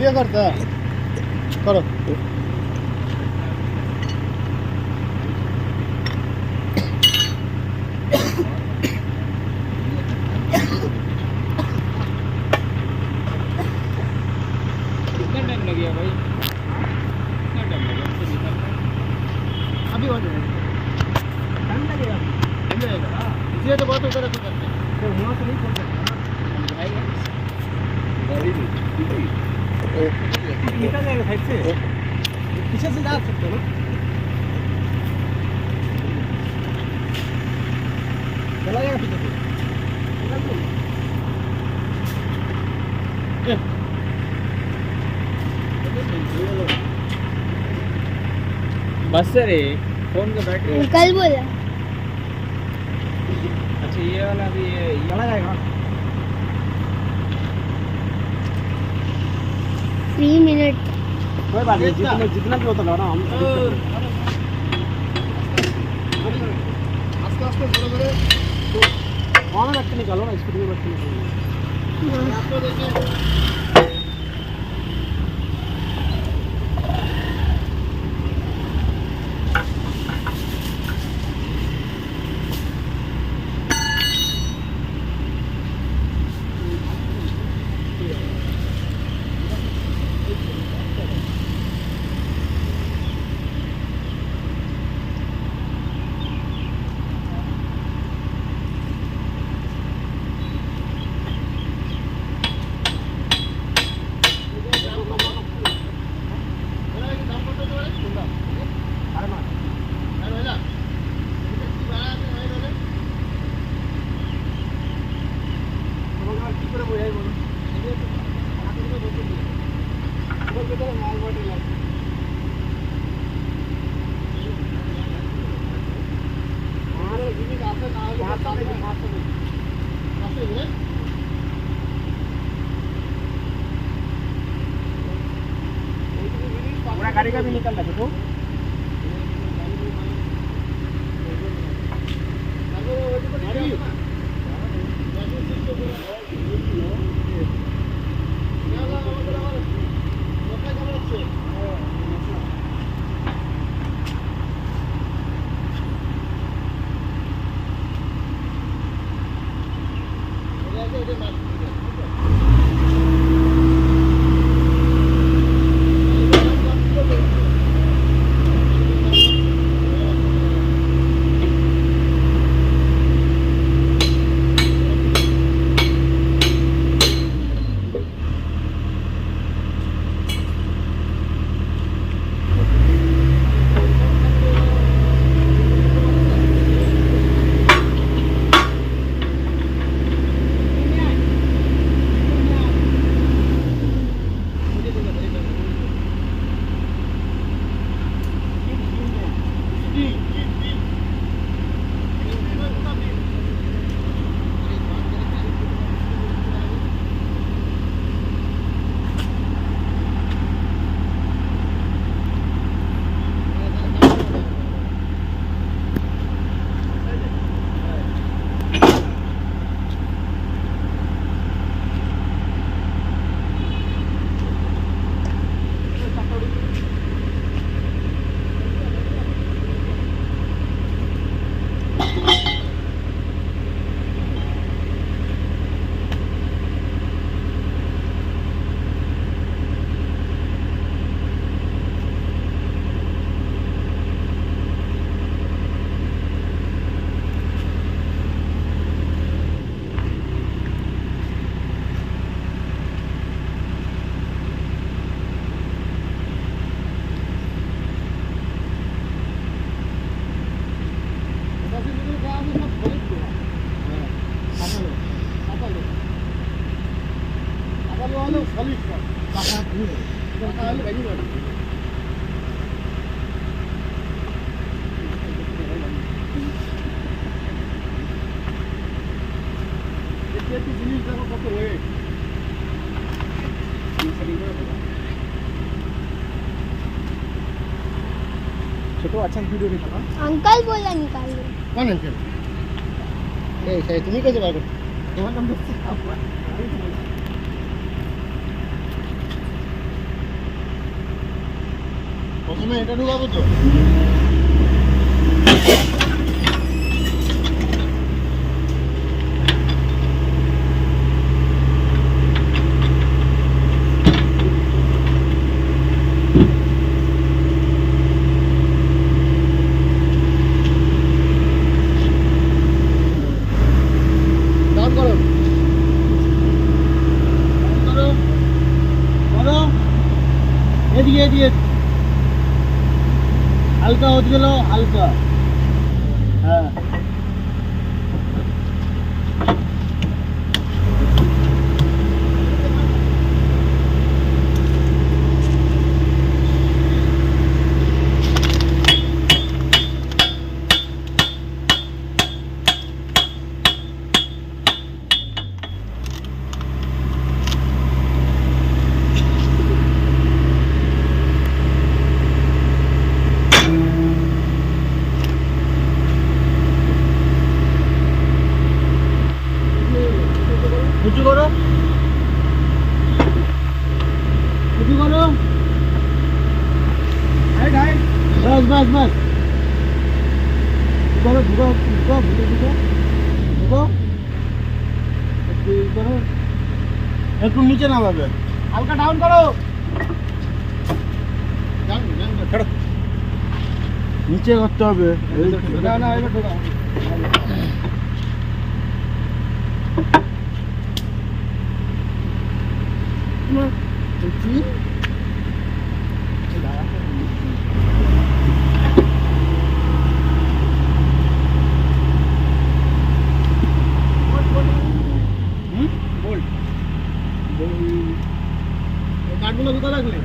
Video करता करो कितना टाइम लग गया भाई? कितना टाइम लगा इसको निकालने? अभी हो जाएगा टाइम लगेगा हो जाएगा इसलिए तो बहुत उधर करते हैं तो वहाँ से नहीं खोल सकते निकल जाएगा साइड से पीछे से जा सकते हो ना चला जाएगा पीछे से बस रे फोन का बैटरी कल बोला अच्छा ये वाला भी ये चला जाएगा 3 मिनट कोई बात नहीं जितना भी होता ना हम आस्ते आस्ते धीरे धीरे वहाँ में रख के निकालो ना स्कूटी में रख के निकालो आपको देखिए पूरा गाड़ी का भी निकल रहा देखो छोटो अच्छा वीडियो निकाला अंकल बोला निकाल लो कौन अंकल ए सही तुम्ही कैसे बात तुम्हारा नंबर প্রথমে এটা ঢুকাবো তো। ডাউন করো, করো করো, এদিকে এদিকে, হালকা হতে গেল, হালকা, হ্যাঁ। উঁচু করো, উঁচু করো, বাস বাস বাস, করো, ঢুকো ঢুকো ঢুকো ঢুকো ঢুকো, একটু করো, একটু নিচে নামাবে, হালকা ডাউন করো, ছাড়ো, নিচে করতে হবে, না না এবার ঢোকা। কাঠগুলো কোথায় লাগলে?